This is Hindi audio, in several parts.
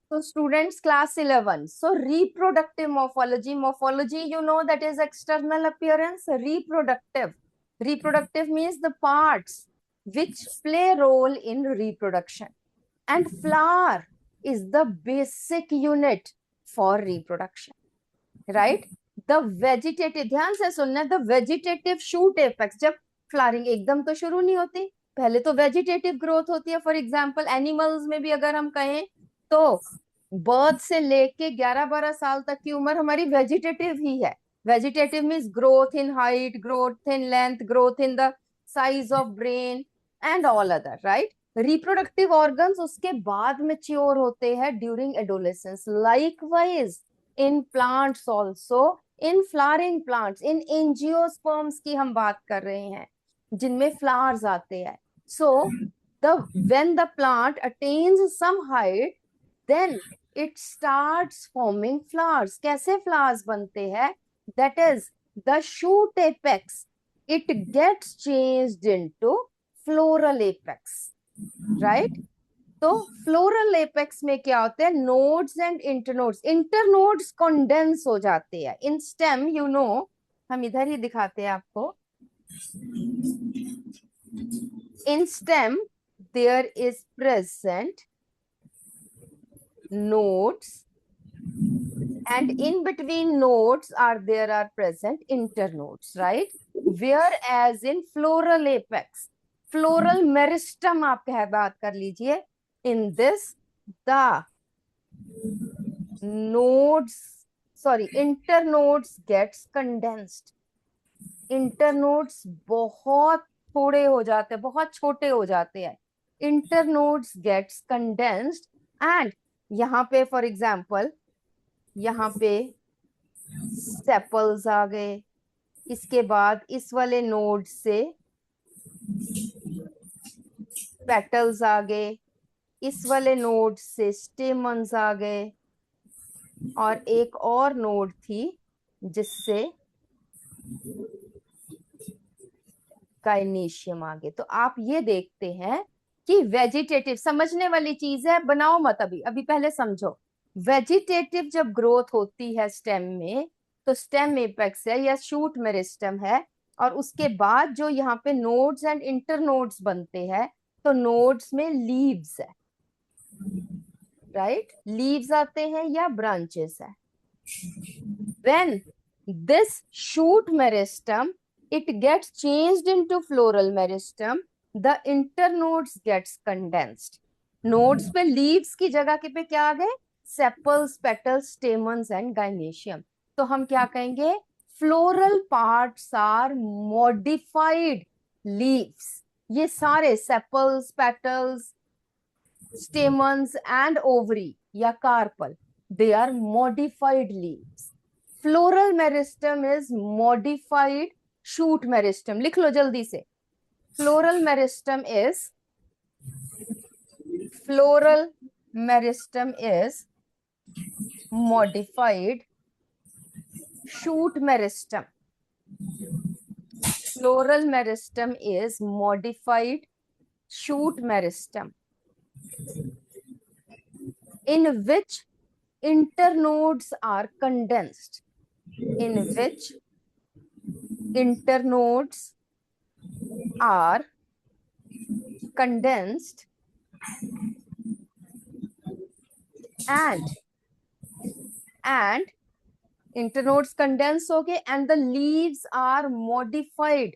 So students class 11. So reproductive morphology. Morphology, you know, that is external appearance. Reproductive. Reproductive means the parts which play role in reproduction. And flower is the basic unit for reproduction. Right? The vegetative, ध्यान से सुनना, the vegetative shoot apex. जब फ्लावरिंग एकदम तो शुरू नहीं होती, पहले तो वेजिटेटिव ग्रोथ होती है. फॉर एग्जाम्पल एनिमल्स में भी अगर हम कहें तो बर्थ से लेके 11-12 साल तक की उम्र हमारी वेजिटेटिव ही है. Vegetative means growth in height, growth in length, growth in the size of brain and all other. Right. Reproductive organs उसके बाद मैच्योर होते हैं during adolescence. Likewise in plants also, in flowering plants, in angiosperms की हम बात कर रहे हैं जिनमें फ्लावर्स आते हैं. सो when the plant attains some height, then it starts forming flowers. कैसे flowers बनते हैं? That is the shoot apex, it gets changed into floral apex. Right? तो फ्लोरल एपेक्स में क्या होते हैं? Nodes and internodes. Internodes condense हो जाते हैं. इन स्टेम, यू नो, हम इधर ही दिखाते हैं आपको. In stem there is present nodes, and in between nodes there are present internodes, right? Whereas in floral apex, floral meristem आप कह बात कर लीजिए. In this the internodes gets condensed. internodes बहुत थोड़े हो जाते हैं, बहुत छोटे हो जाते हैं. internodes gets condensed and यहाँ पे फॉर एग्जाम्पल यहाँ पे सेपल्स आ गए. इसके बाद इस वाले नोड से पेटल्स आ गए. इस वाले नोड से स्टेमन्स आ गए. और एक और नोड थी जिससे गाइनेशियम आ गए. तो आप ये देखते हैं कि वेजिटेटिव समझने वाली चीज है, बनाओ मत अभी, अभी पहले समझो. वेजिटेटिव जब ग्रोथ होती है स्टेम में, तो स्टेम एपेक्स है या शूट मेरिस्टम है. और उसके बाद जो यहाँ पे नोड्स एंड इंटरनोड्स बनते हैं, तो नोड्स में लीव्स है. राइट. लीव्स आते हैं या ब्रांचेस है. When this shoot meristem it gets changed into floral meristem, the internodes gets condensed. Nodes पे leaves की जगह के पे क्या आ गए? Sepals, petals, stamens and gynoecium. तो हम क्या कहेंगे? Floral parts are modified leaves. ये सारे sepals, petals, stamens and ovary या carpel, they are modified leaves. Floral meristem is modified shoot meristem. लिख लो जल्दी से. floral meristem is modified shoot meristem. Floral meristem is modified shoot meristem in which internodes are condensed. In which internodes are condensed and internodes condense हो गए and the leaves are modified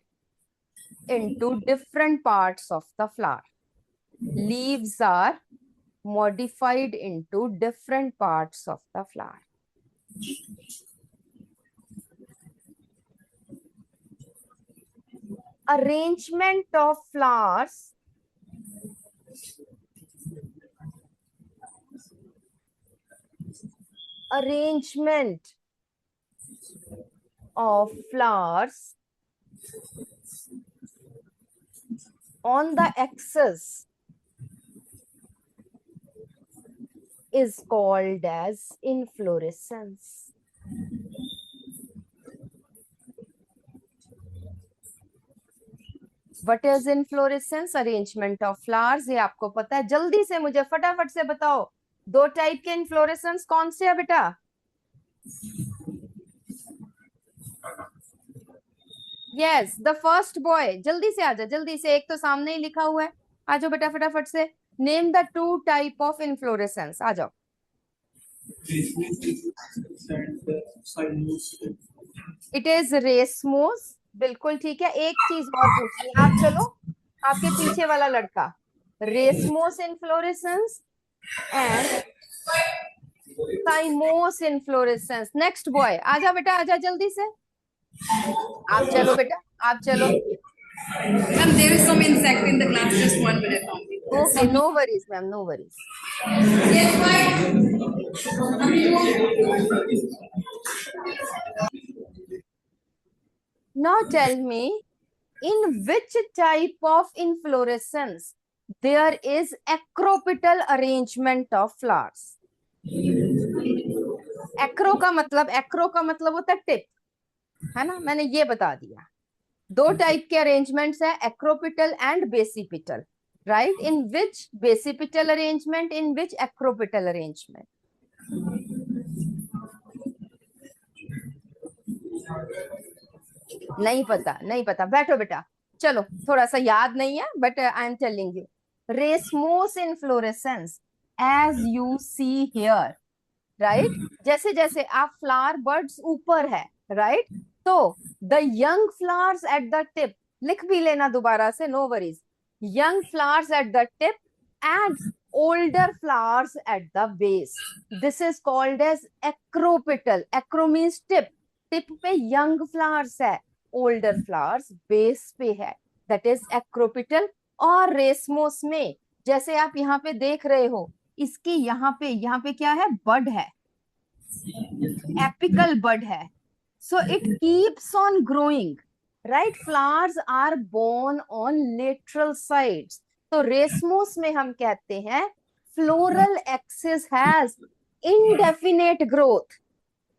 into different parts of the flower. Leaves are modified into different parts of the flower. Arrangement of flowers on the axis is called as inflorescence. What is inflorescence? Arrangement of flowers. ये आपको पता है. जल्दी से मुझे फटाफट से बताओ दो टाइप के इन्फ्लोरेसेंस कौन से है बेटा? यस, द फर्स्ट बॉय, जल्दी से आजा, जल्दी से, एक तो सामने ही लिखा हुआ है, आ जाओ बेटा फटाफट से। Name the two type of inflorescence, आ जाओ। इट इज रेसमोस, बिल्कुल ठीक है। एक चीज और पूछनी है, आप चलो, आपके पीछे वाला लड़का, racemose inflorescence and साइमोस inflorescence. Next boy, आजा बेटा, आजा जल्दी से, आप चलो बेटा, आप चलो। Ma'am, there is some insect in the class. Just 1 minute only. Okay, no worries ma'am, no worries. Yes, why? Now tell me, in which type of inflorescence there is acropetal arrangement of flowers? Acro का मतलब होता है टिप, है ना, मैंने ये बता दिया। दो टाइप के अरेंजमेंट्स है, acropetal and basipetal, right? In which basipetal arrangement, in which acropetal arrangement? नहीं पता, नहीं पता, बैठो बेटा, चलो, थोड़ा सा याद नहीं है but I am telling you, racemose inflorescence as you see here, right? जैसे जैसे आप फ्लावर बर्ड्स ऊपर है, राइट? तो the young flowers at the tip, लिख भी लेना दोबारा से, no worries, young flowers at the tip and older flowers at the base, this is called as acropetal. Acro means tip, tip पे यंग फ्लावर्स है, ओल्डर फ्लावर्स बेस पे है, दैट इज एक्रोपिटल। और रेसमोस में जैसे आप यहाँ पे देख रहे हो, इसकी यहाँ पे क्या है, बड है, एपिकल बड है, so it keeps on growing, right? Flowers are borne on lateral sides. तो रेसमोस में हम कहते हैं floral axis has indefinite growth.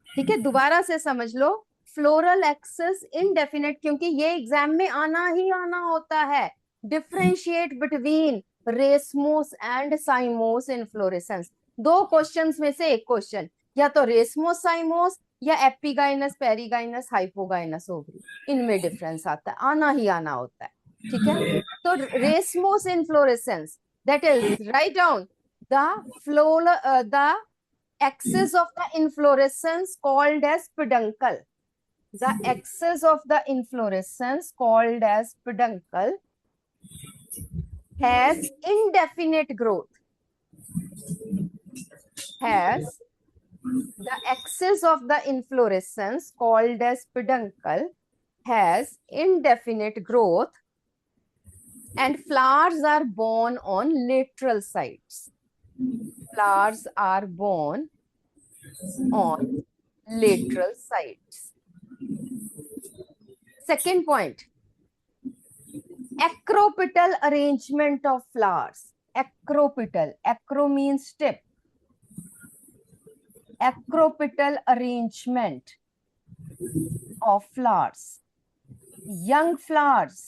ठीक है, दोबारा से समझ लो, फ्लोरल एक्सिस इनडेफिनेट, क्योंकि ये एग्जाम में आना ही आना होता है, differentiate between racemose and साइमोस inflorescence. दो क्वेश्चंस में से एक क्वेश्चन, या तो रेसमोस साइमोस या एपिगाइनस पेरिगाइनस हाइपोगाइनस ओवरी, इनमें डिफरेंस आता है, आना ही आना होता है। ठीक है, तो racemose inflorescence, that is, write down the axis of the inflorescence called as peduncle. The axis of the inflorescence called as peduncle has indefinite growth. Has the axis of the inflorescence called as peduncle has indefinite growth and flowers are borne on lateral sides. Flowers are borne on lateral sides. Second point, acropetal arrangement of flowers. Acropetal, acro means tip. Acropetal arrangement of flowers. Young flowers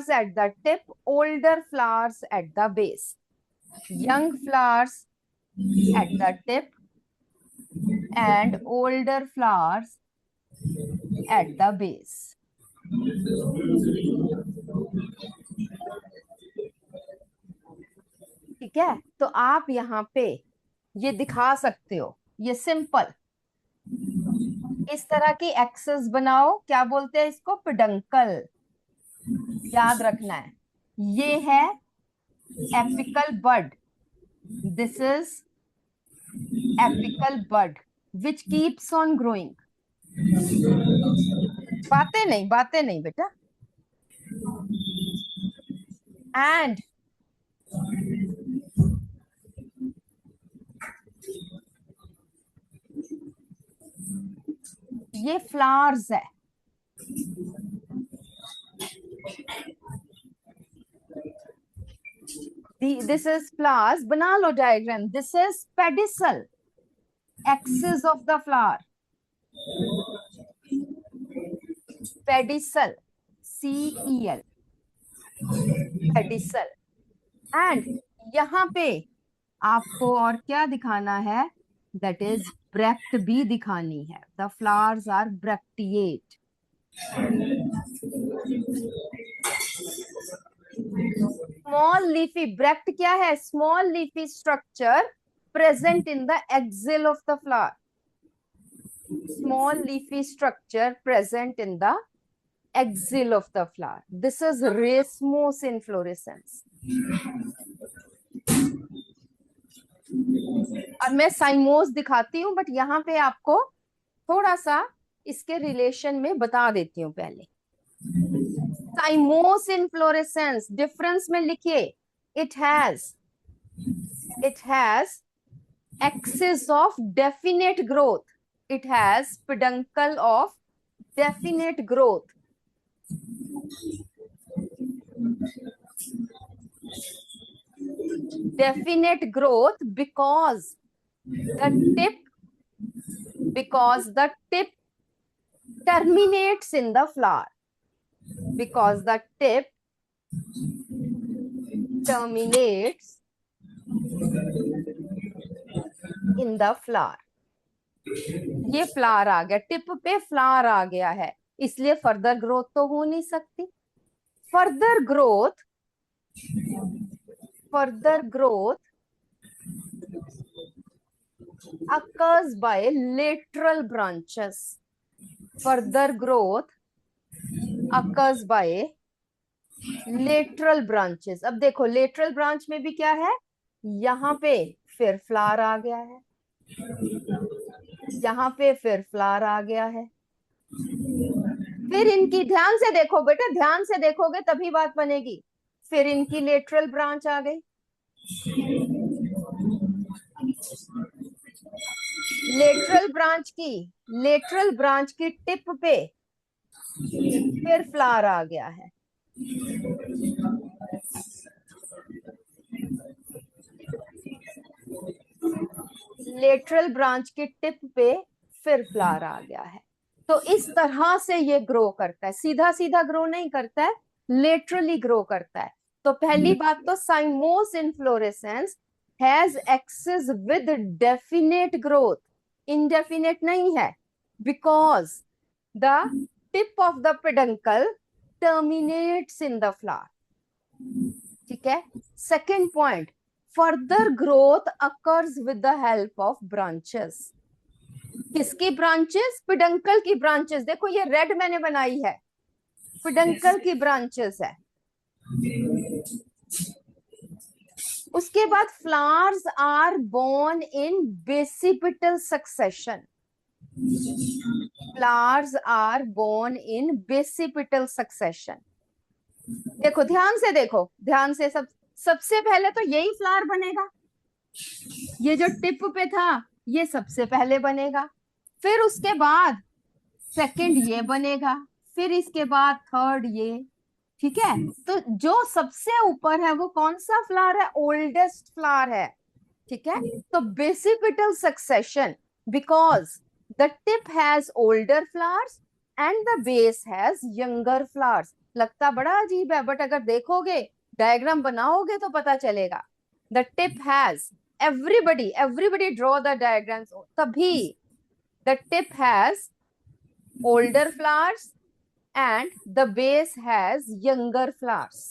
at the tip, older flowers at the base. Young flowers at the tip and older flowers at the base. ठीक है, तो आप यहाँ पे ये दिखा सकते हो, ये सिंपल, इस तरह की एक्सेस बनाओ, क्या बोलते हैं इसको, पेडंकल, याद रखना है। ये है apical bud, this is apical bud which keeps on growing. बातें नहीं बेटा। एंड ये फ्लावर्स है, this is flowers, बना लो diagram, this is pedicel, axis of the flower, pedicel, CEL, pedicel, and यहाँ पे आपको और क्या दिखाना है, दैट इज ब्रेक्ट भी दिखानी है. The flowers are bracteate. Small leafy, bract क्या है? Small leafy structure present in the axil of the flower. Small leafy structure present in the axil of the flower. This is racemose inflorescence. और मैं साइमोस दिखाती हूँ, बट यहाँ पे आपको थोड़ा सा इसके रिलेशन में बता देती हूँ. पहले साइमोस इनफ्लोरेसेंस डिफरेंस में लिखिए. It has axis of definite growth. It has peduncle of definite growth. Definite growth because the tip terminates in the flower. Because the tip terminates in the flower. ये फ्लावर आ गया, टिप पे फ्लावर आ गया है, इसलिए फर्दर ग्रोथ तो हो नहीं सकती. Further growth occurs by lateral branches. Further growth occurs by lateral branches. अब देखो lateral branch में भी क्या है, यहाँ पे फिर फ्लावर आ गया है, यहाँ पे फिर फ्लावर आ गया है. फिर इनकी ध्यान से देखो बेटा, ध्यान से देखोगे तभी बात बनेगी. फिर इनकी लेटरल ब्रांच आ गई, लेटरल ब्रांच की टिप पे फिर फ्लावर आ गया है. लेटरल ब्रांच की टिप पे फिर फ्लावर आ गया है. तो इस तरह से ये ग्रो करता है, सीधा सीधा ग्रो नहीं करता है, लेटरली ग्रो करता है. तो पहली बात तो cymose inflorescence has axis with definite growth, indefinite नहीं है, because the tip of the peduncle terminates in the flower. ठीक है. Second point, further growth occurs with the help of branches. किसकी ब्रांचेस? पेडंकल की ब्रांचेस. देखो ये रेड मैंने बनाई है, पेडंकल की ब्रांचेस है. उसके बाद flowers are borne in basipetal succession. Flowers are borne in basipetal succession. देखो ध्यान से देखो, ध्यान से. सबसे पहले तो यही फ्लावर बनेगा, ये जो टिप पे था ये सबसे पहले बनेगा, फिर उसके बाद सेकंड ये बनेगा, फिर इसके बाद थर्ड ये. ठीक है. तो जो सबसे ऊपर है वो कौन सा फ्लावर है? ओल्डेस्ट फ्लावर है. ठीक है. तो basipetal succession, because the tip has older flowers and the base has younger flowers. लगता बड़ा अजीब है, बट अगर देखोगे, डायग्राम बनाओगे तो पता चलेगा. The tip has, everybody draw the diagrams. तभी the tip has older flowers and the base has younger flowers.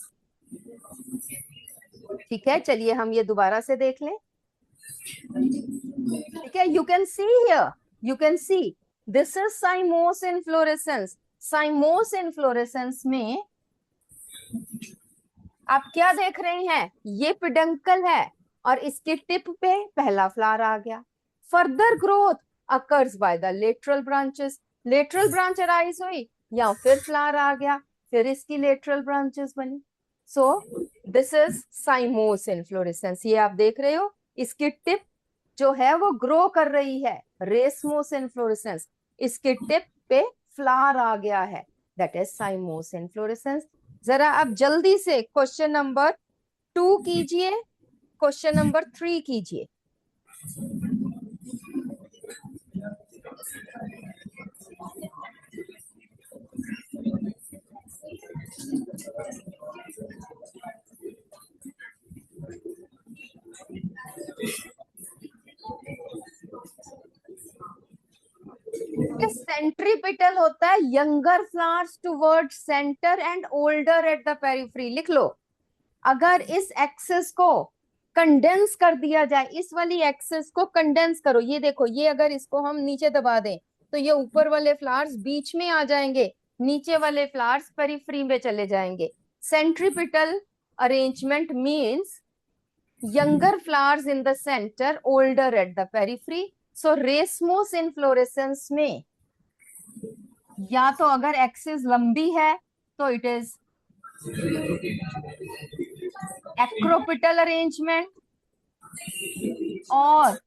ठीक है. चलिए हम ये दोबारा से देख लें. ठीक है. you can see this is cymose inflorescence. cymose inflorescence में आप क्या देख रहे हैं? ये पेडंकल है और इसके टिप पे पहला फ्लावर आ गया. Further growth occurs by the lateral branches. Lateral branch arise हुई, या फिर फ्लावर आ गया, फिर इसकी लेटरल ब्रांचेस बनी. सो दिस इज साइमोस इनफ्लोरेसेंस. ये आप देख रहे हो, इसकी टिप जो है वो ग्रो कर रही है. रेसमोस इनफ्लोरेसेंस, इसके टिप पे फ्लावर आ गया है, दैट इज साइमोस इनफ्लोरेसेंस. जरा आप जल्दी से क्वेश्चन नंबर 2 कीजिए, क्वेश्चन नंबर 3 कीजिए. सेंट्रीपिटल होता है younger flowers toward centre and older at the periphery. लिख लो, अगर इस एक्सिस को कंडेंस कर दिया जाए, इस वाली एक्सिस को कंडेंस करो, ये देखो, ये अगर इसको हम नीचे दबा दें तो ये ऊपर वाले फ्लावर्स बीच में आ जाएंगे, नीचे वाले फ्लावर्स पेरिफेरी में चले जाएंगे। Centripetal arrangement means younger flowers in the center, older at the periphery. So racemose inflorescence में या तो अगर एक्सिस लंबी है तो इट इज एक्रोपिटल अरेंजमेंट, और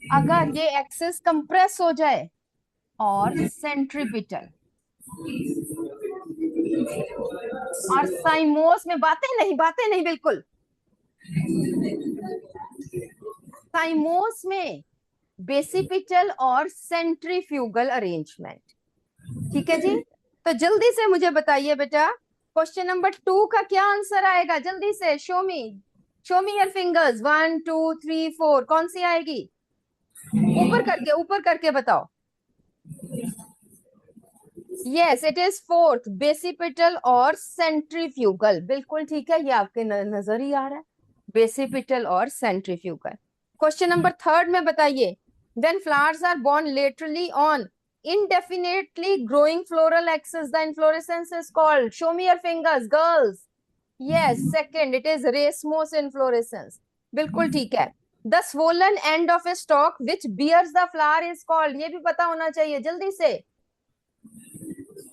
अगर ये एक्सिस कंप्रेस हो जाए और सेंट्रीपिटल। और साइमोस में बातें नहीं बिल्कुल। साइमोस में बेसिपिटल और सेंट्रीफ्यूगल अरेंजमेंट। ठीक है जी, तो जल्दी से मुझे बताइए बेटा, क्वेश्चन नंबर 2 का क्या आंसर आएगा? जल्दी से शो मी योर फिंगर्स, 1 2 3 4, कौन सी आएगी? ऊपर करके बताओ। Yes, it is fourth, basipetal और सेंट्रीफ्यूगल। बिल्कुल ठीक है, ये आपके नजर ही आ रहा है, बेसिपिटल और सेंट्रीफ्यूगल। क्वेश्चन नंबर 3 में बताइए, when flowers are born laterally on indefinitely growing floral axis, the inflorescence is called, show me your fingers girls. Yes, second, it is racemose inflorescence. बिल्कुल ठीक है। The swollen end of a stalk which bears the flower is called, ये भी पता होना चाहिए, जल्दी से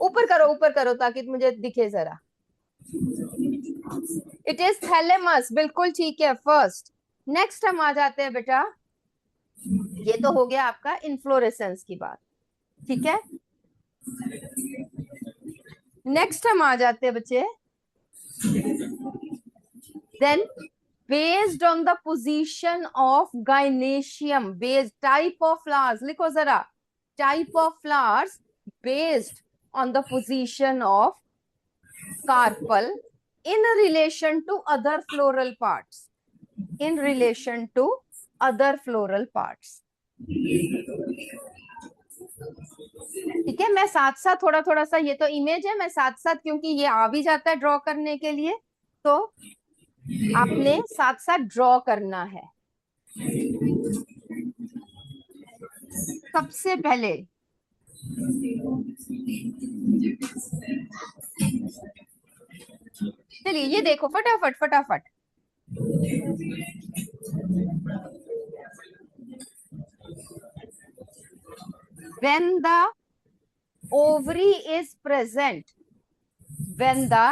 ऊपर करो ताकि मुझे दिखे जरा। इट इज थैलेमस, बिल्कुल ठीक है, फर्स्ट। नेक्स्ट हम आ जाते हैं बेटा, ये तो हो गया आपका इन्फ्लोरेसेंस की बात, ठीक है। नेक्स्ट हम आ जाते हैं बच्चे, then based on the position of gynoecium, based type of flowers, लिखो जरा, type of flowers based on the position of carpel in relation to other floral parts, in relation to other floral parts. ठीक है, मैं साथ साथ थोड़ा सा, ये तो इमेज है, मैं साथ साथ, क्योंकि ये आ भी जाता है ड्रॉ करने के लिए, तो आपने साथ साथ ड्रॉ करना है। सबसे पहले चलिए ये देखो, फटाफट when the ovary is present, when the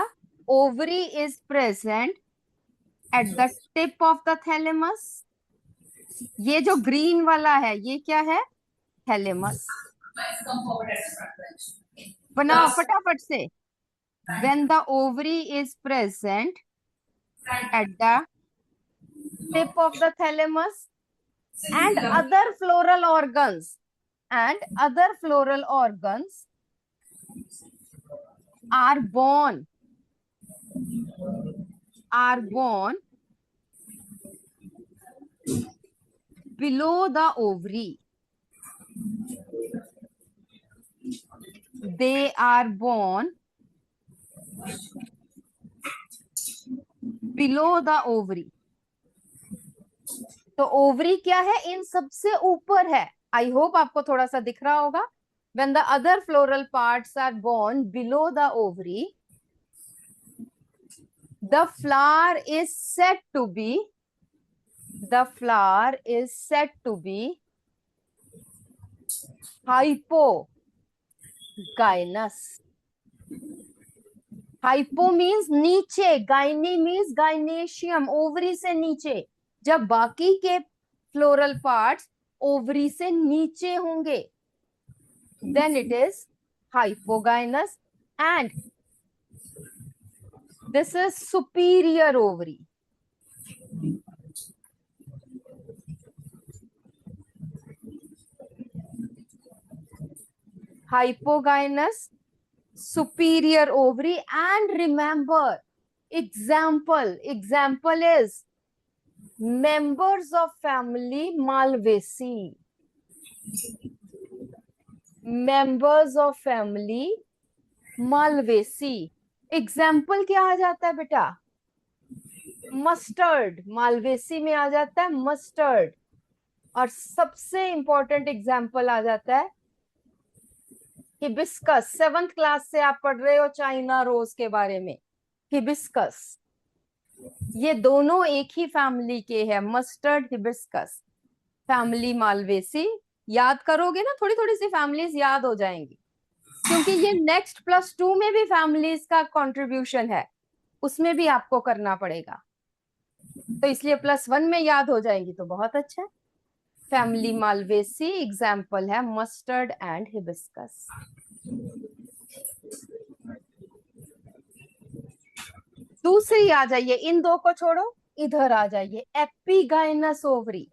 ovary is present at the tip of the thalamus, ये जो ग्रीन वाला है ये क्या है? थैलेमस। बनाओ फटाफट से, when the ovary is present at the tip of the thalamus and other floral organs, and other floral organs are born below the ovary. They are born below the ovary. तो ओवरी क्या है? इन सबसे ऊपर है। आई होप आपको थोड़ा सा दिख रहा होगा। When the other floral parts are born below the ovary, the flower is said to be hypogynous. Hypo means नीचे, गाइनी मीन्स गाइनेशियम, ओवरी से नीचे। जब बाकी के फ्लोरल पार्ट्स ओवरी से नीचे होंगे, then it is hypogynous, and this is superior ovary. Hypogynous, superior ovary, and remember, example is members of family Malvaceae. Members of family Malvaceae. Example क्या आ जाता है बेटा? मस्टर्ड, मालवेसी में आ जाता है मस्टर्ड। और सबसे इंपॉर्टेंट एग्जाम्पल आ जाता है हिबिस्कस। 7th क्लास से आप पढ़ रहे हो चाइना रोज के बारे में। हिबिस्कस, ये दोनों एक ही फैमिली के हैं, मस्टर्ड हिबिस्कस। फैमिली मालवेसी, याद करोगे ना, थोड़ी थोड़ी सी फैमिलीज याद हो जाएंगी, क्योंकि ये नेक्स्ट +2 में भी फैमिलीज का कंट्रीब्यूशन है, उसमें भी आपको करना पड़ेगा, तो इसलिए +1 में याद हो जाएंगी तो बहुत अच्छा है। फैमिली मालवेसी एग्जाम्पल है मस्टर्ड एंड हिबिस्कस। दूसरी आ जाइए, इन दो को छोड़ो, इधर आ जाइए, epigynous ovary.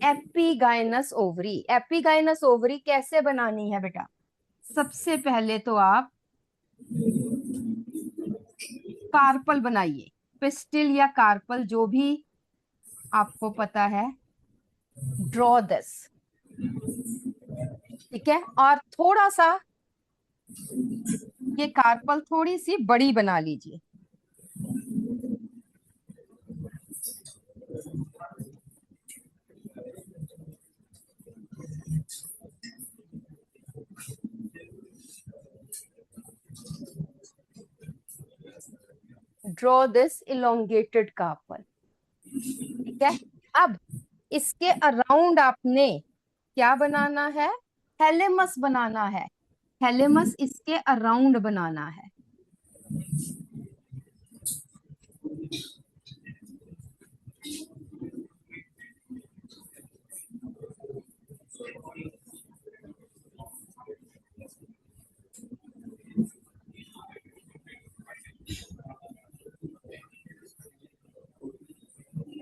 Epigynous ovary, epigynous ovary कैसे बनानी है बेटा? सबसे पहले तो आप कार्पल बनाइए, पिस्टिल या कार्पल जो भी आपको पता है, ड्रॉ दिस, ठीक है। और थोड़ा सा ये कार्पल थोड़ी सी बड़ी बना लीजिए। ड्रॉ दिस इलोंगेटेड कार्पल, ठीक है। अब इसके अराउंड आपने क्या बनाना है? थैलेमस बनाना है। थैलेमस इसके अराउंड बनाना है।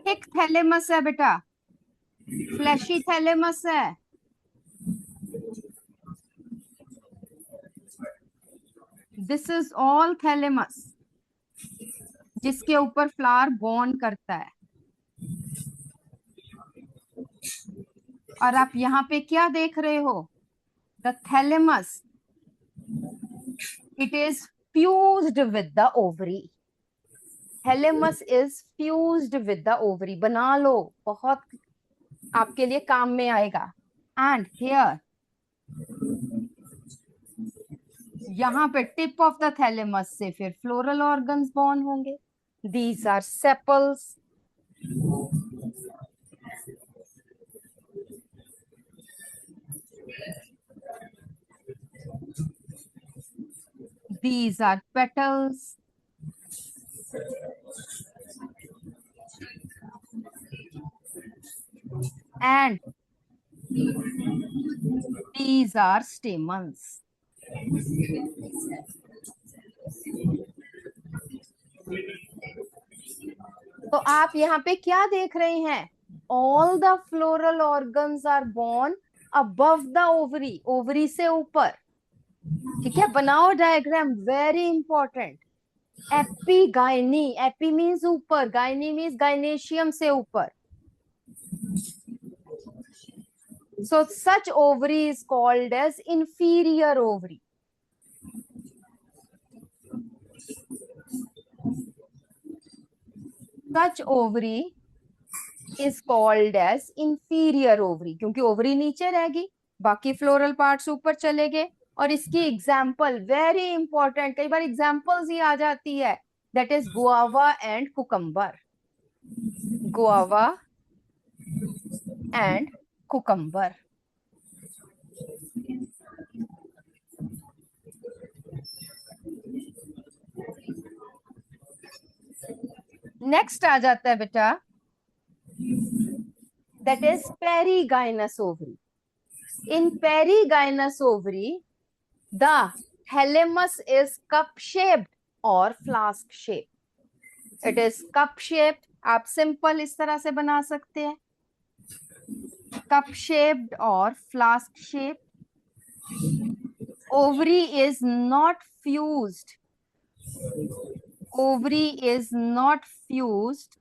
एक थैलेमस है बेटा, फ्लैशी थैलेमस है। दिस इज ऑल थैलेमस, जिसके ऊपर फ्लावर बॉर्न करता है। और आप यहाँ पे क्या देख रहे हो? The thalamus, it is fused with the ovary. Thalamus is fused with the ovary, बना लो, बहुत आपके लिए काम में आएगा। एंड हियर, यहाँ पे टिप ऑफ द थैलेमस से फिर फ्लोरल ऑर्गन्स बॉर्न होंगे। These are sepals. These are petals. And these are stamens. तो आप यहाँ पे क्या देख रहे हैं? All the floral organs are born above the ovary, ovary से ऊपर, ठीक है। बनाओ diagram, very important. Epigyny, epi means ऊपर, गाइनी मीन्स गाइनेशियम से ऊपर। So such ovary is called as inferior ovary. Such ovary is called as inferior ovary, क्योंकि ओवरी नीचे रहेगी, बाकी फ्लोरल पार्ट्स ऊपर चले गए। और इसकी एग्जाम्पल वेरी इंपॉर्टेंट, कई बार एग्जाम्पल्स ही आ जाती है, that is guava and cucumber. Guava and cucumber. Next आ जाता है बेटा, that is perigynous ovary. In perigynous ovary the thalamus is cup shaped और flask shape. It is cup shaped, आप सिंपल इस तरह से बना सकते हैं, कप शेप्ड और flask shape. Ovary is not fused, ovary is not fused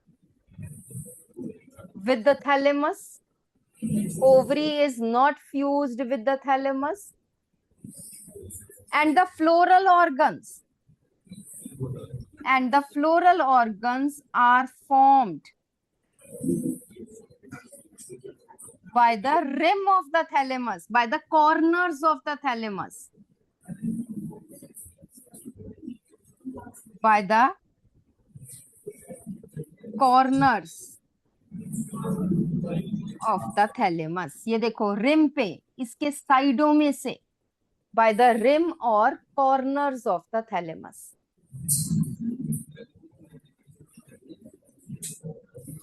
with the thalamus, Ovary is not fused with the thalamus. And the floral organs. And the floral organs are formed by the rim of the thalamus, by the corners of the thalamus. By the corners of the thalamus. ये देखो rim पे, इसके साइडों में से, by the rim or corners of the thalamus.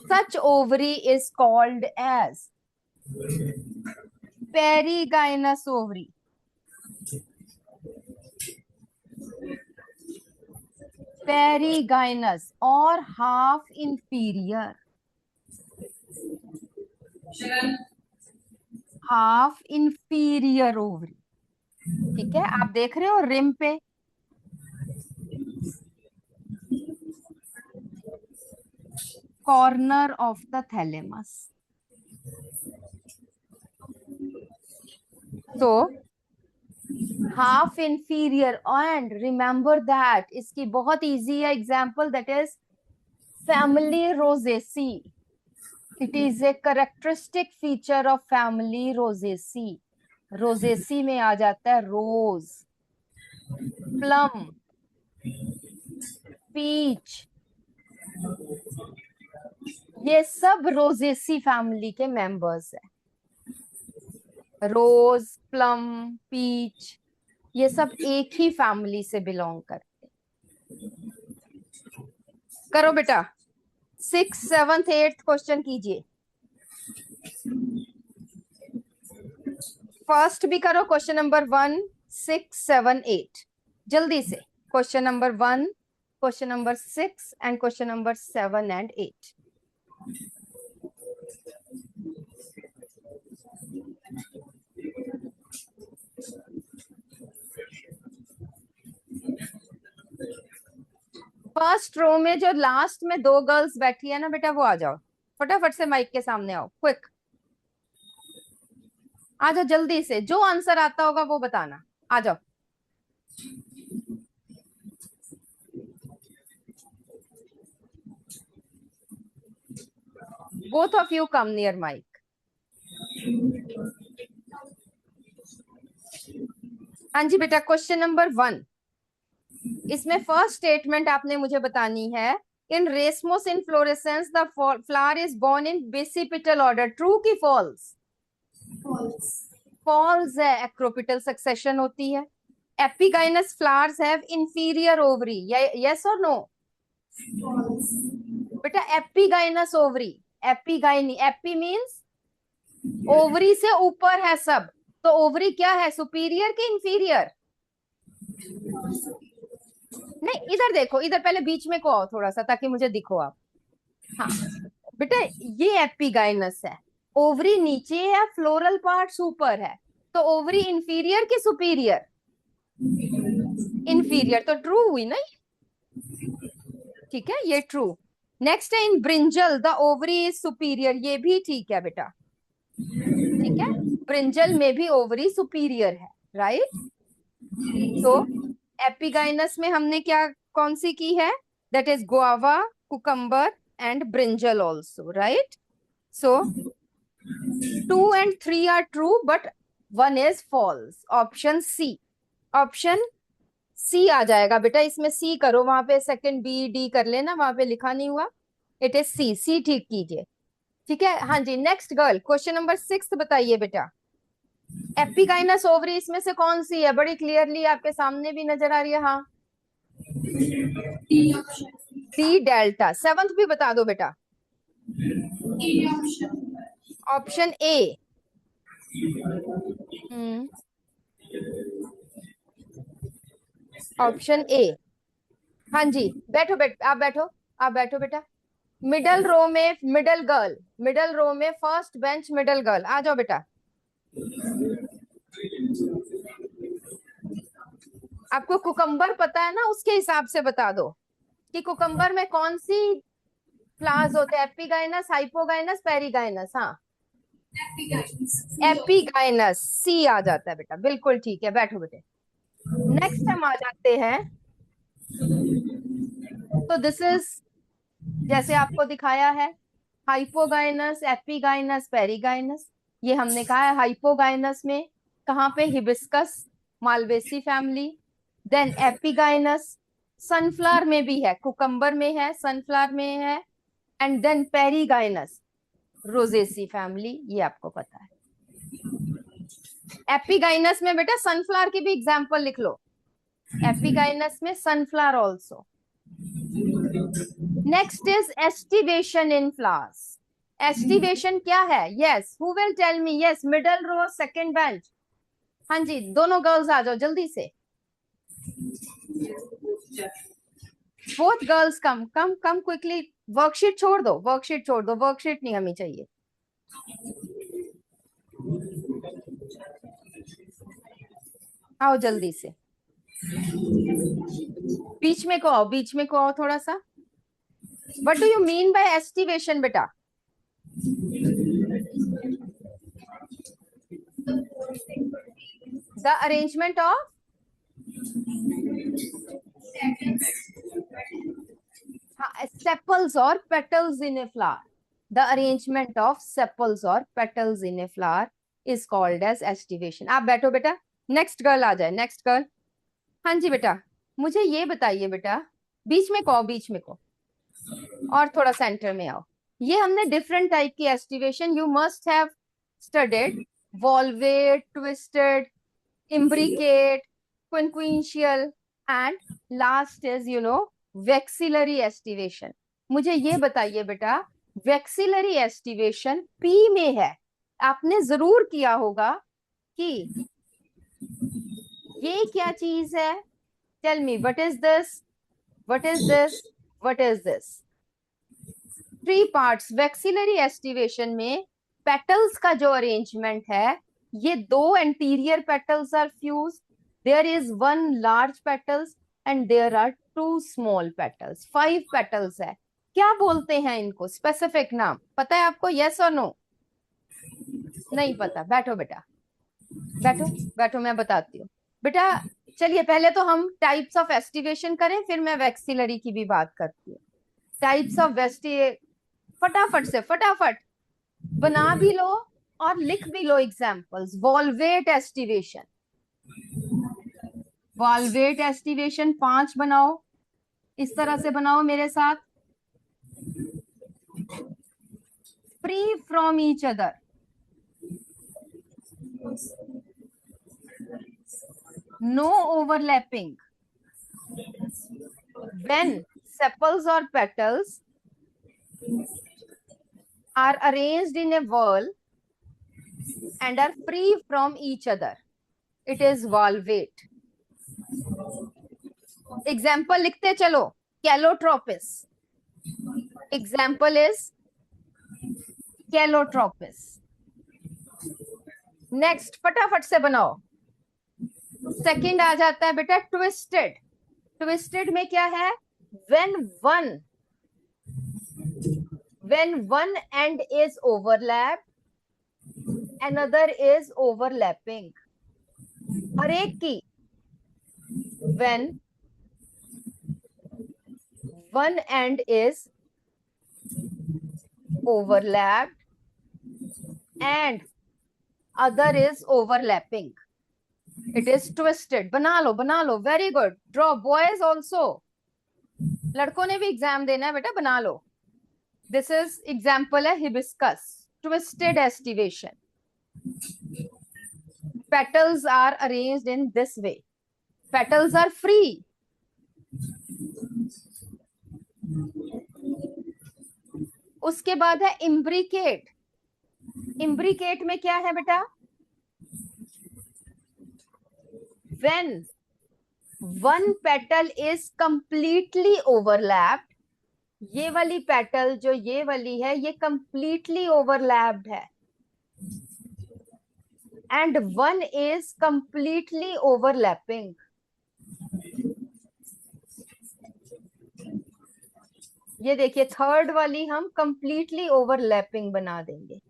Such ovary is called as perigynous ovary. Perigynous or half inferior. Half inferior ovary. ठीक है, आप देख रहे हो रिम पे कॉर्नर ऑफ द थैलेमस. तो half inferior. And remember that इसकी बहुत इजी है example, that is family Rosaceae. It is a characteristic feature of family Rosaceae. Rosaceae में आ जाता है रोज, प्लम, पीच. ये सब रोजेसी फैमिली के मेंबर्स हैं. रोज, प्लम, पीच, ये सब एक ही फैमिली से बिलोंग करते हैं. करो बेटा 6th 7th 8th क्वेश्चन कीजिए. फर्स्ट भी करो क्वेश्चन नंबर 1 6 7 8 जल्दी से. Question number 1, question number 6 and question number 7 and 8. First row में जो लास्ट में 2 गर्ल्स बैठी है ना बेटा, वो आ जाओ फटाफट से, माइक के सामने आओ, क्विक आ जाओ जल्दी से. जो आंसर आता होगा वो बताना. आ जाओ. Both of you come near mic. हाँ जी बेटा, क्वेश्चन नंबर 1. इसमें फर्स्ट स्टेटमेंट आपने मुझे बतानी है. In racemose inflorescence the flower is borne in basipetal order. True की फॉल्स? फॉल्स है. एक्रोपिटल सक्सेशन होती है. Epigynous flowers have inferior ovary. Yes और नो? बेटा epigynous ovary, epigyny, epi means ovary से ऊपर है सब. तो ओवरी क्या है, सुपीरियर की इंफीरियर? नहीं, इधर देखो, इधर पहले बीच में को आओ थोड़ा सा ताकि मुझे दिखो आप. हाँ बेटा, ये एपिगाइनस है. ओवरी नीचे है, फ्लोरल पार्ट ऊपर है. तो ओवरी इंफीरियर की सुपीरियर? इंफीरियर. तो ट्रू हुई ना. ठीक है, ये ट्रू. नेक्स्ट है in brinjal the ovary is superior. ये भी ठीक है बेटा. ठीक है, ब्रिंजल में भी ओवरी सुपीरियर है. राइट. तो एपिगाइनस में हमने क्या कौन सी की है? That is guava, cucumber and brinjal also. Right. So 2 and 3 are true but 1 is false. Option C. Option C आ जाएगा बेटा. इसमें सी करो, वहां पे सेकंड बी डी कर लेना, वहां पे लिखा नहीं हुआ. इट इज सी. सी ठीक कीजिए. ठीक है. हाँ जी, नेक्स्ट गर्ल, क्वेश्चन नंबर 6 बताइए बेटा. एपिगाइनस ओवरी इसमें से कौन सी है? बड़ी क्लियरली आपके सामने भी नजर आ रही है. हाँ, डी डेल्टा. 7th भी बता दो बेटा. Option A. Option A. हाँ जी, बैठो आप बैठो, आप बैठो बेटा. मिडल रो में मिडल गर्ल, मिडल रो में फर्स्ट बेंच मिडल गर्ल, आ जाओ बेटा. आपको कुकम्बर पता है ना, उसके हिसाब से बता दो कि कुकम्बर में कौन सी फ्लावर्स होते हैं. Epigynous, hypogynous, perigynous. हाँ, एपिगाइनस, सी आ जाता है बेटा, बिल्कुल ठीक है, बैठो बेटे। नेक्स्ट हम आ जाते हैं, तो दिस इज जैसे आपको दिखाया है, हाइपोगाइनस, एपिगाइनस, पेरिगाइनस। ये हमने कहा है हाइपोगाइनस में कहाँ पे, hibiscus, Malvaceae family. Then epigynous sunflower में भी है, कुकम्बर में है, सनफ्लावर में है। And then perigynous Rosaceae family, ये आपको पता है। एपिगाइनस में बेटा सनफ्लावर की भी एग्जांपल लिख लो, एपिगाइनस में sunflower also. Next is aestivation in flowers. Aestivation क्या है? Yes, who will tell me? Yes, middle row, second bench. हाँ जी, दोनों गर्ल्स आ जाओ जल्दी से। Both girls come come come quickly. Worksheet छोड़ दो, वर्कशीट छोड़ दो, वर्कशीट नहीं हमें चाहिए। आओ जल्दी से, बीच में को आओ, बीच में को आओ थोड़ा सा। What do you mean by aestivation बेटा? The arrangement of sepals or petals in a flower. The arrangement of sepals or petals in a flower is called as estivation. आप बैठो बेटा, नेक्स्ट गर्ल आ जाए, नेक्स्ट गर्ल। हाँ जी बेटा, मुझे ये बताइए बेटा, बीच में को आओ, बीच में को, और थोड़ा सेंटर में आओ। ये हमने डिफरेंट टाइप की aestivation you must have studied, valvate, twisted, imbricate, quinquential, and last is vexillary estivation. मुझे ये बताइए बेटा, वेक्सिलरी एस्टिवेशन पी में है, आपने जरूर किया होगा कि ये क्या चीज है? Tell me, what is this, what is this, what is this? Three parts vexillary aestivation में। पेटल्स का जो अरेंजमेंट है, ये दो anterior petals are fuse, there is one large petals and there are two small petals, 5 petals है। क्या बोलते हैं इनको? स्पेसिफिक नाम पता है आपको? यस और नो? नहीं पता? बैठो बेटा, बैठो बैठो, मैं बताती हूँ बेटा। चलिए पहले तो हम टाइप्स ऑफ एस्टिवेशन करें, फिर मैं वेक्सिलरी की भी बात करती हूँ। टाइप्स ऑफ फटाफट से, फटाफट बना भी लो और लिख भी लो examples. Valvate aestivation, valvate aestivation 5 बनाओ, इस तरह से बनाओ मेरे साथ। Free from each other, no overlapping, when sepals or petals are arranged in a whorl and are free from each other, it is valvate. Example लिखते चलो, calotropis, example is calotropis. Next फटाफट से बनाओ। सेकंड आ जाता है बेटा ट्विस्टेड। ट्विस्टेड में क्या है? when one end is overlapped, another is overlapping. हर एक की, when one end is overlapped and other is overlapping, it is twisted. बना लो, very good. Draw. Boys also, लड़कों ने भी एग्जाम देना है बेटा, बना लो। दिस इज एग्जाम्पल है hibiscus, twisted aestivation. Petals are arranged in this way, petals are free. उसके बाद है इम्ब्रिकेट। इम्ब्रिकेट में क्या है बेटा? when one petal is completely overlapped, ये वाली पेटल जो ये वाली है, ये completely overlapped है, and one is completely overlapping. ये देखिए थर्ड वाली हम completely overlapping बना देंगे।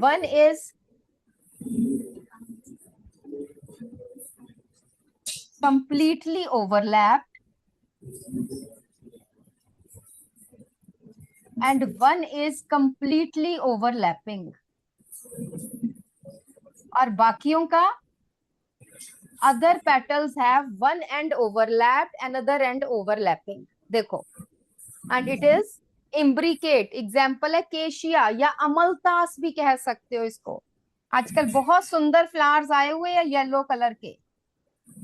One is completely overlapped and one is completely overlapping. और बाकियों का other petals have one end overlapped, another end overlapping. देखो, and it is imbricate. Example है केशिया या अमलतास भी कह सकते हो इसको. आजकल बहुत सुंदर फ्लावर्स आए हुए हैं येलो कलर के,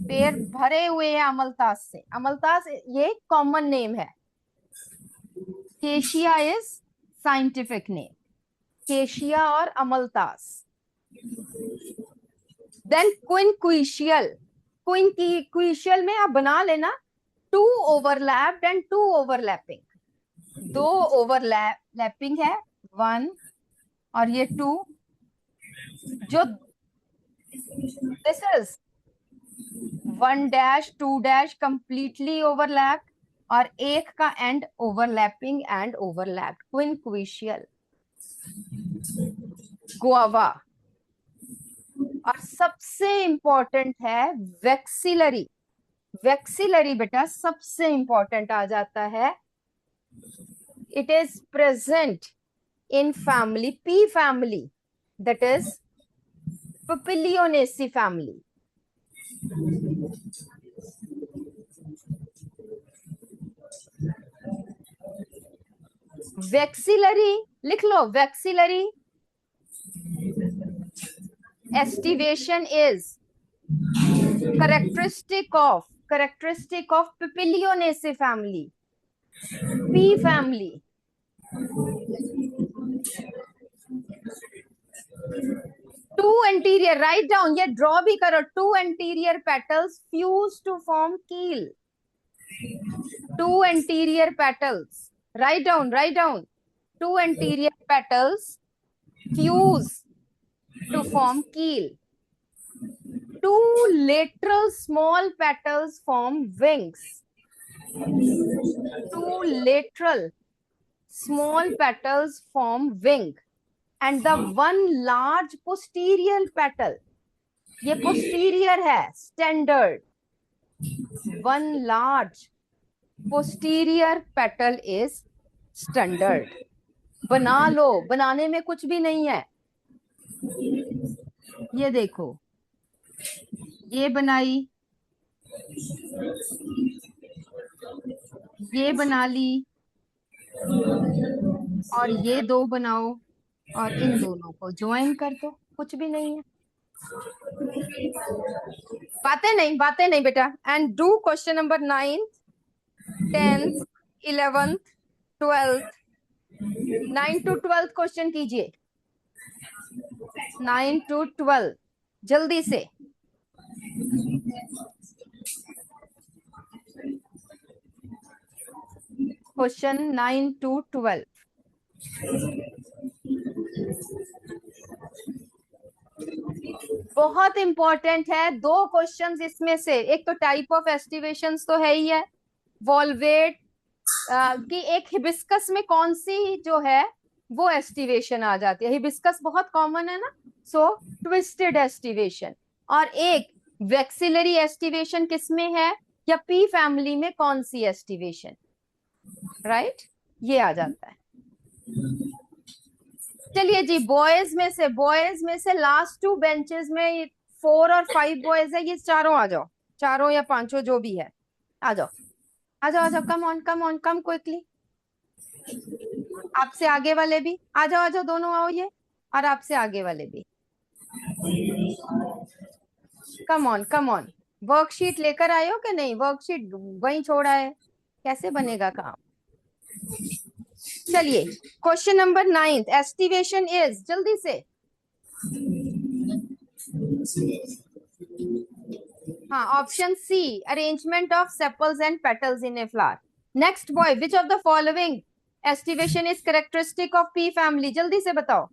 पेड़ भरे हुए हैं अमलतास से. अमलतास ये कॉमन नेम है. Cassia is scientific name. Cassia और अमलतास. Then quincuncial. क्विनक्विशियल में आप बना लेना two overlapped and two overlapping. दो ओवरलैपिंग है, वन और ये टू. जो दिस इज 1 2 कंप्लीटली ओवरलैप्ड और एक का end overlapping and overlapped. Quincuncial. Guava. और सबसे इंपॉर्टेंट है वेक्सिलरी. वेक्सिलरी बेटा सबसे इंपॉर्टेंट आ जाता है. It is present in family P family, that is Papilionaceae family. Vexillary लिख लो. Vexillary estivation is characteristic of Papilionaceae family, P family. Two anterior, write down, ये draw भी करो. Two anterior petals fuse to form keel. Two anterior petals, write down. Two anterior petals fuse to form keel. Two lateral small petals form wings. Two lateral small petals form wing. And the one large posterior petal, ये posterior है, standard. One large posterior petal is standard. बना लो, बनाने में कुछ भी नहीं है. ये देखो, ये बनाई, ये बना ली और ये दो बनाओ और इन दोनों को ज्वाइन कर दो. कुछ भी नहीं है. बातें नहीं बेटा. And do question number 9th 10th 11th 12th 9 to 12 question कीजिए. 9 to 12 जल्दी से. Question 9 to 12. बहुत इंपॉर्टेंट है. दो क्वेश्चंस इसमें से. एक तो टाइप ऑफ एस्टिवेशंस तो है ही है. वॉल्वेट कि एक हिबिस्कस में कौन सी जो है वो एस्टिवेशन आ जाती है. हिबिस्कस बहुत कॉमन है ना, सो ट्विस्टेड एस्टिवेशन. और एक वेक्सिलरी एस्टिवेशन किसमें है या पी फैमिली में कौन सी एस्टिवेशन, राइट. ये आ जाता है. चलिए जी, बॉयज में से लास्ट 2 बेंचेस में 4 और 5 बॉयज है. ये चारों आ जाओ, चारों या पांचों जो भी है आ जाओ. Come on come quickly. आपसे आगे वाले भी आ जाओ दोनों आओ ये. और आपसे आगे वाले भी कम ऑन. वर्कशीट लेकर आए हो कि नहीं? वर्कशीट वहीं छोड़ा है, कैसे बनेगा काम. चलिए question number 9th aestivation is, जल्दी से. हाँ, option C, arrangement of sepals and petals in a flower. Next boy, which of the following aestivation is characteristic of pea family? जल्दी से बताओ.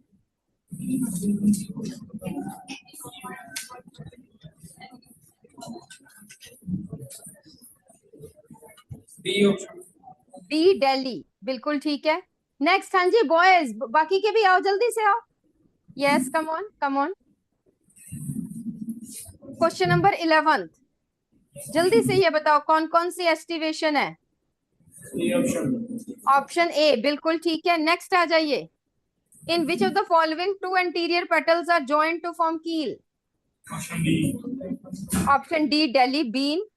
बी दिल्ली, बिल्कुल ठीक है. नेक्स्ट, हाँ जी बॉयज, बाकी के भी आओ, जल्दी से आओ. Yes, come on come on. Question number 11, जल्दी से ये बताओ कौन कौन सी एस्टिवेशन है। ऑप्शन ए बिल्कुल ठीक है। नेक्स्ट आ जाइए। In which of the following two anterior petals are joint to form keel. Option D daily bean.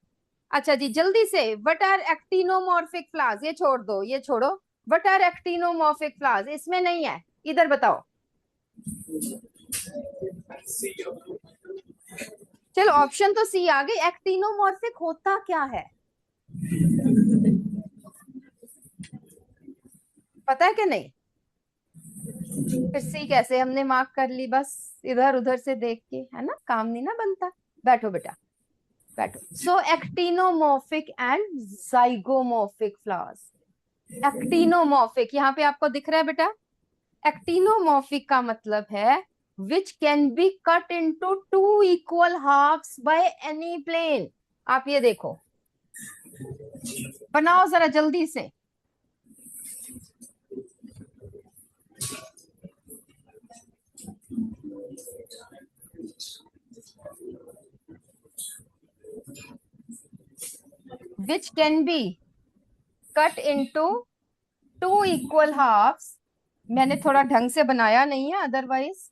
अच्छा जी, जल्दी से, व्हाट आर एक्टिनोमॉर्फिक फ्लावर्स। ये छोड़ दो, ये छोड़ो। व्हाट आर एक्टिनोमॉर्फिक फ्लावर्स, इसमें नहीं है, इधर बताओ। चलो ऑप्शन तो सी आ गई। एक्टिनोमॉर्फिक होता क्या है, पता है कि नहीं? फिर सी कैसे, हमने मार्क कर ली बस इधर उधर से देख के, है ना, काम नहीं ना बनता। बैठो बेटा बैठो। So actinomorphic and zygomorphic flowers. Actinomorphic यहाँ पे आपको दिख रहा है बेटा। एक्टिनोमॉर्फिक का मतलब है which can be cut into two equal halves by any plane. आप ये देखो, बनाओ जरा जल्दी से। Which can be cut into two equal halves. मैंने थोड़ा ढंग से बनाया नहीं है, अदरवाइज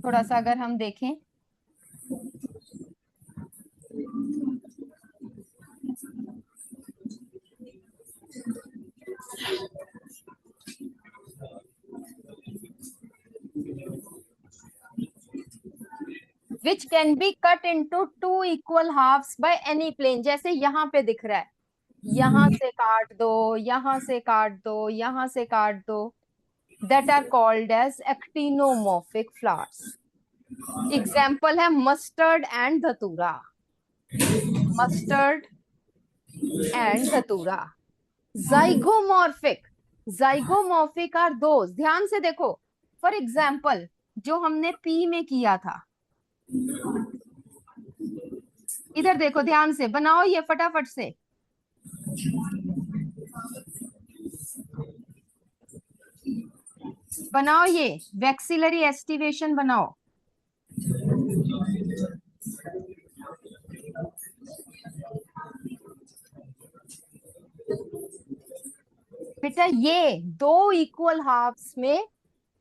थोड़ा सा अगर हम देखें, which can be cut into two equal halves by any plane. जैसे यहाँ पे दिख रहा है, यहां से काट दो, यहां से काट दो, यहां से काट दो। That are called as actinomorphic flowers. Example है mustard and dhatura. Mustard and dhatura. Zygomorphic, zygomorphic are those, ध्यान से देखो। फॉर एग्जाम्पल जो हमने पी में किया था, इधर देखो ध्यान से, बनाओ ये फटाफट से। बनाओ ये वैक्सिलरी एस्टिवेशन बनाओ। बेटा ये दो इक्वल हाफ्स में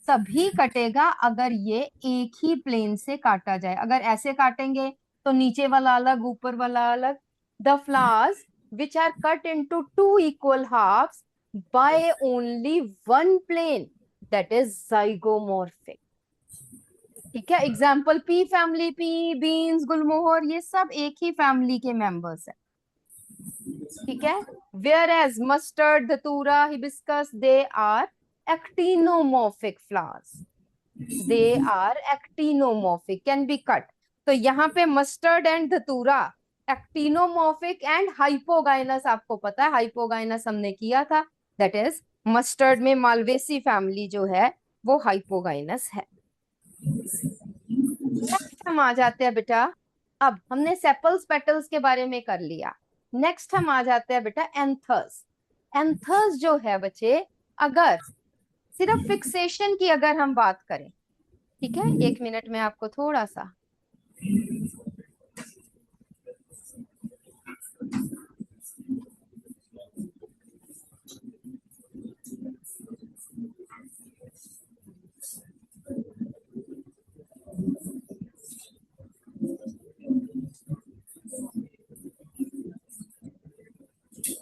तभी कटेगा अगर ये एक ही प्लेन से काटा जाए। अगर ऐसे काटेंगे तो नीचे वाला अलग, ऊपर वाला अलग। The flowers which are cut into two equal halves by only one plane, that is zygomorphic. ठीक है, example pea family, pea, beans, gulmohar, ये सब एक ही फैमिली के मेंबर्स है। ठीक है, whereas mustard, dhatura, hibiscus, they are actinomorphic flowers. They are actinomorphic, can be cut. तो यहाँ पे mustard and dhatura actinomorphic and hypogynous, आपको पता है हाइपोगाइनस हमने किया था। दैट इज मस्टर्ड में मालवेसी फैमिली जो है वो हाइपोगाइनस है। नेक्स्ट हम आ जाते हैं बेटा, अब हमने सेपल्स पेटल्स के बारे में कर लिया। नेक्स्ट हम आ जाते हैं बेटा एंथर्स। एंथर्स जो है बच्चे, अगर सिर्फ फिक्सेशन की अगर हम बात करें, ठीक है, एक मिनट में आपको थोड़ा सा,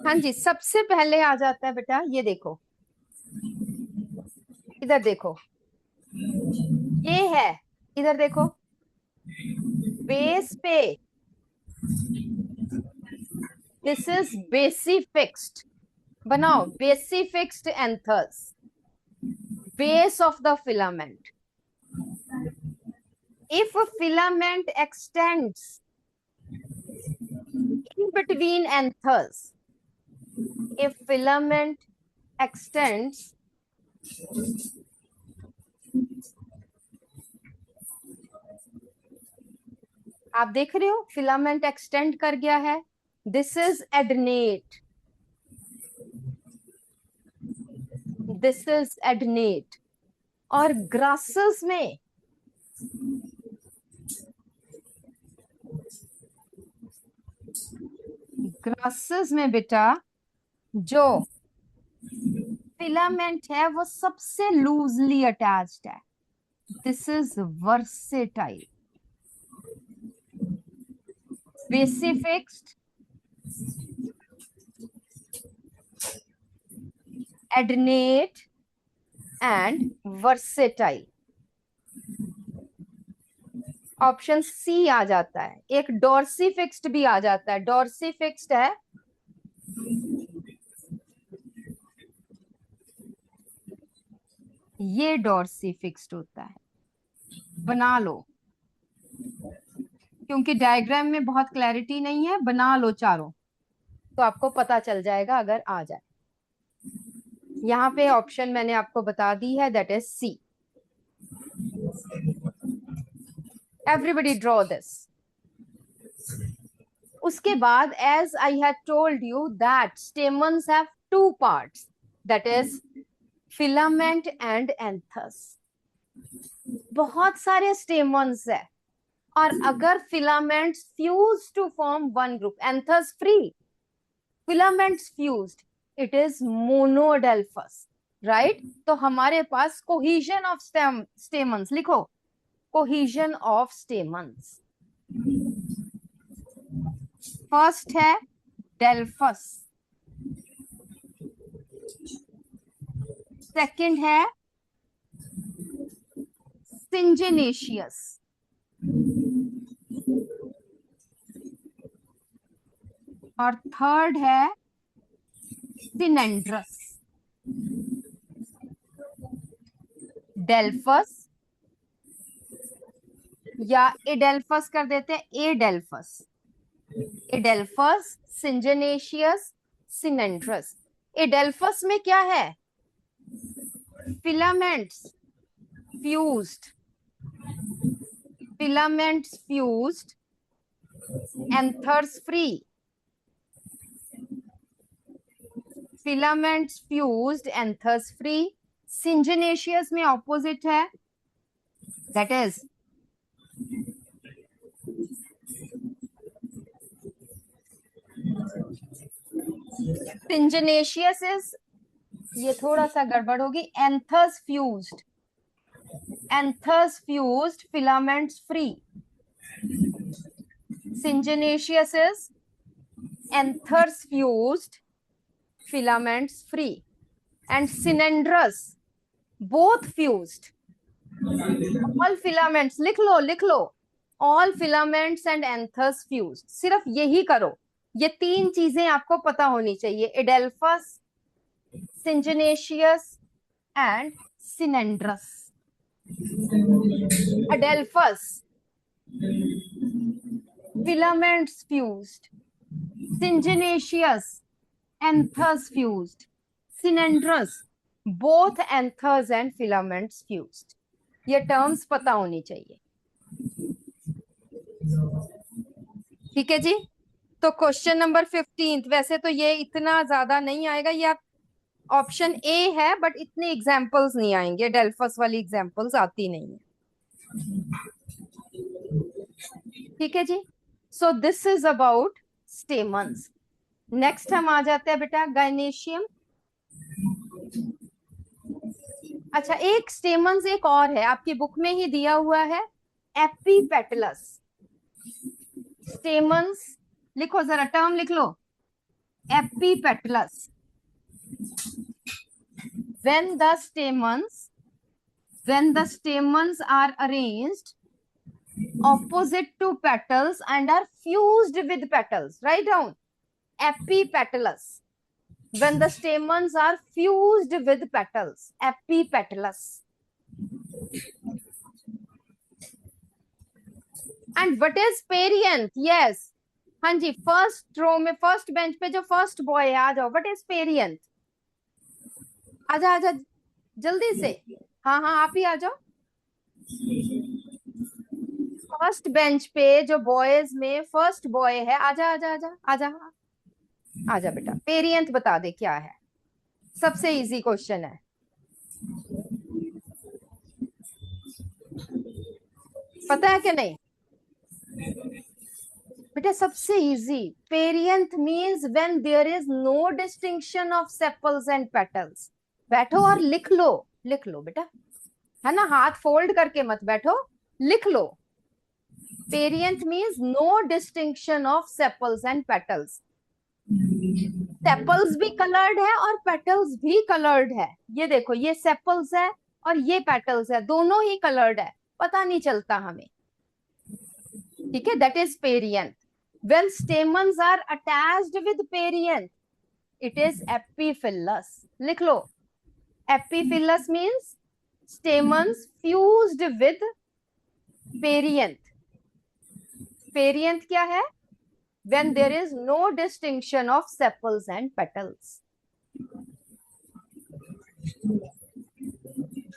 हाँ जी, सबसे पहले आ जाता है बेटा, ये देखो, इधर देखो, ये है, इधर देखो, बेस पे, दिस इज बेसी फिक्स्ड। बनाओ बेसी fixed anthers, base of the filament. If a filament extends in between anthers, if filament extends आप देख रहे हो फिलामेंट एक्सटेंड कर गया है, this is adnate, this is adnate. और ग्रासेस में बेटा जो फिलामेंट है वो सबसे लूजली अटैच्ड है. This is versatile. Basifixed, adnate and versatile. Option C आ जाता है. एक डॉर्सीफिक्स्ड भी आ जाता है. डॉर्सीफिक्स्ड है, ये डॉर्सीफिक्स्ड होता है. बना लो, क्योंकि डायग्राम में बहुत क्लैरिटी नहीं है. बना लो चारों, तो आपको पता चल जाएगा अगर आ जाए. यहाँ पे ऑप्शन मैंने आपको बता दी है, that is C. Everybody draw this. उसके बाद as I had told you that stamens have two parts, that is filament and anthers. बहुत सारे स्टेमन्स है, और अगर filaments fuse to form one group, anthers free, filaments fused, it is monadelphous. Right? तो हमारे पास कोहिजन ऑफ स्टेमन्स, लिखो कोहिजन ऑफ स्टेमन्स. फर्स्ट है डेल्फस, सेकंड है सिंजेनेशियस, और थर्ड है सिनेंड्रस. डेल्फस या एडेल्फस कर देते हैं, एडेल्फस. एडेल्फस, सिंजेनेशियस, सिनेंड्रस. एडेल्फस में क्या है? Filaments fused, filaments fused, anthers free. Filaments fused, anthers free. Syngenesious में ऑपोजिट है, दैट इज सिंजेनेशियस इज, ये थोड़ा सा गड़बड़ होगी, anthers fused. Anthers fused, filaments free. Syngenaceous is anthers fused, filaments free. And synandrous, both fused. All filaments, लिख लो. All filaments and anthers fused. सिर्फ यही करो. ये तीन चीजें आपको पता होनी चाहिए. Adelphus, Syngenaceous and Synandrous. Adelphus, filaments fused. Syngenaceous, anthers fused. Synandrous, both anthers and filaments fused. ये टर्म्स पता होनी चाहिए. ठीक है जी. तो क्वेश्चन नंबर 15, वैसे तो ये इतना ज्यादा नहीं आएगा, ये ऑप्शन ए है, बट इतने एग्जाम्पल्स नहीं आएंगे. डेल्फस वाली एग्जाम्पल्स आती नहीं है. ठीक है जी. So this is about stamens. Next हम आ जाते हैं बेटा गायनेशियम. अच्छा, एक स्टेमन्स एक और है, आपकी बुक में ही दिया हुआ है, एपीपेटलस. स्टेमन्स लिखो, जरा टर्म लिख लो, epipetalous. when the stamens are arranged opposite to petals and are fused with petals. Write down epipetalous. When the stamens are fused with petals, epipetalous. And what is perianth? Yes. हाँ जी, फर्स्ट रो में, फर्स्ट बेंच पे जो फर्स्ट बॉय है, आ जाओ. What is perianth? आजा आजा जल्दी से. हाँ हाँ, आप ही आ जाओ. फर्स्ट बेंच पे जो बॉयज में फर्स्ट बॉय है, आजा आजा आजा आजा आजा बेटा. पेरियंथ बता दे क्या है. सबसे इजी क्वेश्चन है. पता है कि नहीं बेटा? सबसे easy, perianth means when there is no distinction of sepals and petals. बैठो और लिख लो, लिख लो बेटा, है ना, हाथ फोल्ड करके मत बैठो, लिख लो। Perianth means no distinction of sepals and petals. Sepals भी कलर्ड है और पेटल्स भी कलर्ड है। ये देखो, ये सेपल्स है और ये पेटल्स है, दोनों ही कलर्ड है, पता नहीं चलता हमें। ठीक है, that is perianth. When stamens are attached with perianth, it is epiphyllous. लिख लो, epiphyllous means stamens fused with perianth. Perianth क्या है? When there is no distinction of sepals and petals.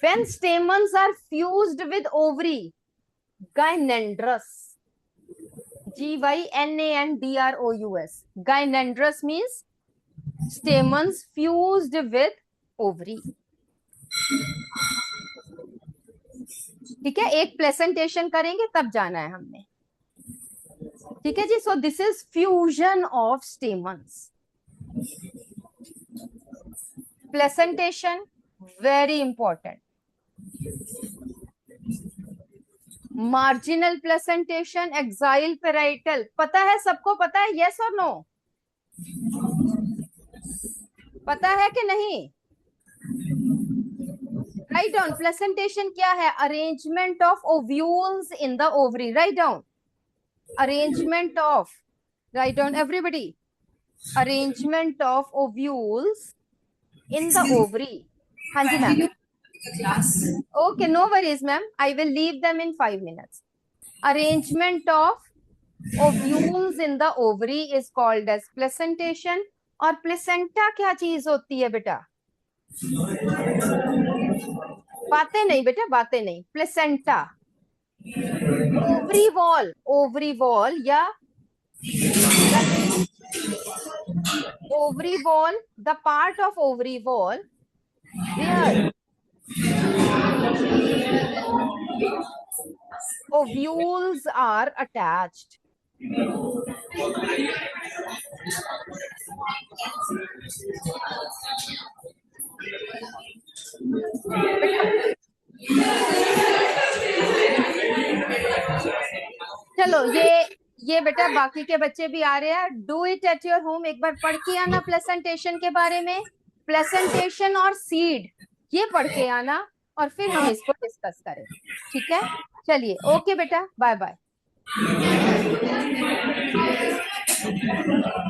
When stamens are fused with ovary, gynandrous. Gynandrous. Gynandrous means stamens fused with ovary. ठीक है, एक प्लेसेंटेशन करेंगे तब जाना है हमने। ठीक है जी, so this is fusion of stamens. Placentation very important. Marginal placentation, axile parietal, पता है सबको? पता है, यस और नो? पता है कि नहीं? Write down. प्लेसेंटेशन क्या है? Arrangement of ovules in the ovary. Write down, arrangement of, write down everybody, arrangement of ovules in the ovary. हाँ जी ma'am. Class. Okay, no worries ma'am, I will leave them in 5 minutes. Arrangement of ovules in the ovary is called as placentation. और प्लेसेंटा क्या चीज होती है बेटा? बातें नहीं बेटा, बातें नहीं। Placenta, ovary wall, ovary wall या ovary wall, the part of ovary wall where ovules are attached. चलो ये बेटा बाकी के बच्चे भी आ रहे हैं, do it at your home. एक बार पढ़ के आना प्लेसेंटेशन के बारे में, प्लेसेंटेशन और सीड ये पढ़ के आना और फिर हम इसको डिस्कस करें। ठीक है, चलिए, ओके बेटा, बाय बाय।